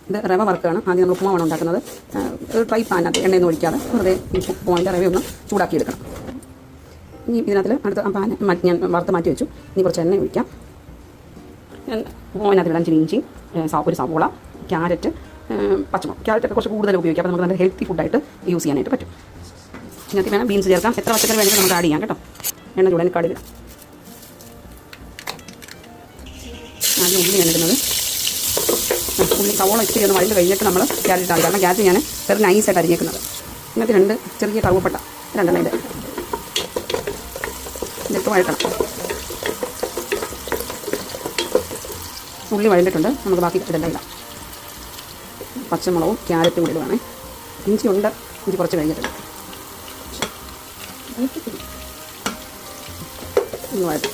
ഇത് റവ വറുക്കുകയാണ്. ആദ്യം നമ്മൾ ഉപ്പുമാവാണ് ഉണ്ടാക്കുന്നത്. ഒരു ട്രൈ പാനകത്ത് എണ്ണയൊന്നും ഒഴിക്കാതെ വെറുതെ ഈ ഉപ്പുമാവിൻ്റെ റവയൊന്ന് ചൂടാക്കിയെടുക്കണം. ഇനി ഇതിനകത്ത് അടുത്ത പാൻ ഞാൻ വറുത്ത് മാറ്റി വെച്ചു. ഇനി കുറച്ച് എണ്ണ ഒഴിക്കാം. ഉപ്പുമാവിനകത്ത് ഇടാൻ ഇച്ചിരി ഇഞ്ചി, ഒരു സവോള, ക്യാരറ്റ്, പച്ചമുളക്. ക്യാരറ്റൊക്കെ കുറച്ച് കൂടുതൽ ഉപയോഗിക്കാം. അപ്പോൾ നമുക്ക് നല്ല ഹെൽത്തി ഫുഡായിട്ട് യൂസ് ചെയ്യാനായിട്ട് പറ്റും. ഇതിനകത്ത് വേണം ബീൻസ് ചേർക്കാം. എത്ര പച്ചക്കറി വേണമെങ്കിലും നമുക്ക് ആഡ് ചെയ്യാം കേട്ടോ. എണ്ണ ചൂടാൻ കടുക്. ആദ്യം ഉള്ളി എടുക്കുന്നത്. ഉള്ളി സവോള ഇച്ചിരി ഒന്ന് വഴണ്ട് കഴിഞ്ഞിട്ട് നമ്മൾ ക്യാരറ്റ് ആകും. കാരണം ക്യാരറ്റ് ഞാൻ വെറുതെ നൈസായിട്ട് അരിഞ്ഞേക്കുന്നത്. ഇങ്ങനത്തെ 2 ചെറിയ കറുവപ്പട്ട 2 ഇതിട്ട് വഴറ്റണം. ഉള്ളി വഴണ്ടിട്ടുണ്ട്. നമുക്ക് ബാക്കി ഇതെല്ലാം ഇടാം. പച്ചമുളകും ക്യാരറ്റും കൂടി ഇടുവാണേ. ഇഞ്ചി ഉണ്ട്. ഇഞ്ചി കുറച്ച് കഴിഞ്ഞിട്ടുണ്ട്. ഒന്ന് വഴറ്റും.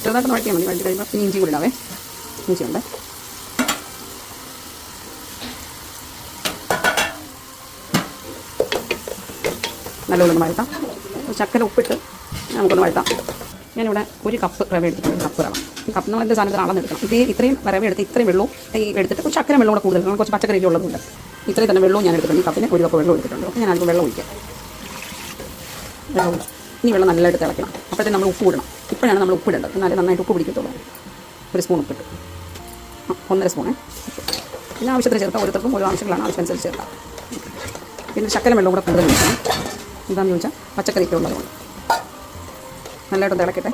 ചെറുതായിട്ട് വഴറ്റിയാൽ മതി. വഴറ്റി കഴിയുമ്പോൾ ഇനി ഇഞ്ചി കൂടി ഇടാവേ. ഇഞ്ചിയുണ്ട്. നല്ലോണം വഴറ്റാം. ചക്കര ഉപ്പിട്ട് നമുക്കൊന്ന് വഴറ്റാം. ഞാനിവിടെ 1 കപ്പ് റവ എടുത്തിട്ടുണ്ട്. കപ്പ് റവ. ഈ കപ്പ് നമ്മൾ എന്ത് സാധനത്തിന് അളന്നെടുക്കണം. ഇത്രയും റവ എടുത്ത് ഇത്രയും വെള്ളവും എടുത്തിട്ട് കുറച്ച് ചക്കര വെള്ളം കൂടെ കൂടുതൽ. നമ്മൾ കുറച്ച് പച്ചക്കറിയൊക്കെ ഉള്ളതുകൊണ്ട് ഇത്രയും തന്നെ വെള്ളവും ഞാൻ എടുത്തിട്ടുണ്ട്. ഈ കപ്പിന് 1 കപ്പ് വെള്ളം എടുത്തിട്ടുണ്ട്. അപ്പോൾ ഞാൻ അതിന് വെള്ളം ഒഴിക്കാം. ഇനി വെള്ളം നല്ലതായിട്ട് തിളയ്ക്കണം. അപ്പോഴത്തേക്ക് നമ്മൾ ഉപ്പ് ഇടണം. ഇപ്പോഴാണ് നമ്മൾ ഉപ്പ് ഇടേണ്ടത്. എന്നാലേ നന്നായിട്ട് ഉപ്പ് പിടിക്കത്തുള്ളൂ. 1 സ്പൂൺ ഉപ്പിട്ട് 1.5 സ്പൂണേ. പിന്നെ ആവശ്യത്തിന് ചേർക്കാം. ഓരോരുത്തർക്കും ഓരോ ആവശ്യങ്ങളാണ്. ആവശ്യമനുസരിച്ച് ചേർക്കാം. പിന്നെ ശക്കര വെള്ളം കൂടെ കൂടുതൽ ഒഴിക്കണം. എന്താണെന്ന് ചോദിച്ചാൽ പച്ചക്കറിയൊക്കെ ഉള്ളതുകൊണ്ട് നല്ലതായിട്ട് തിളക്കട്ടെ.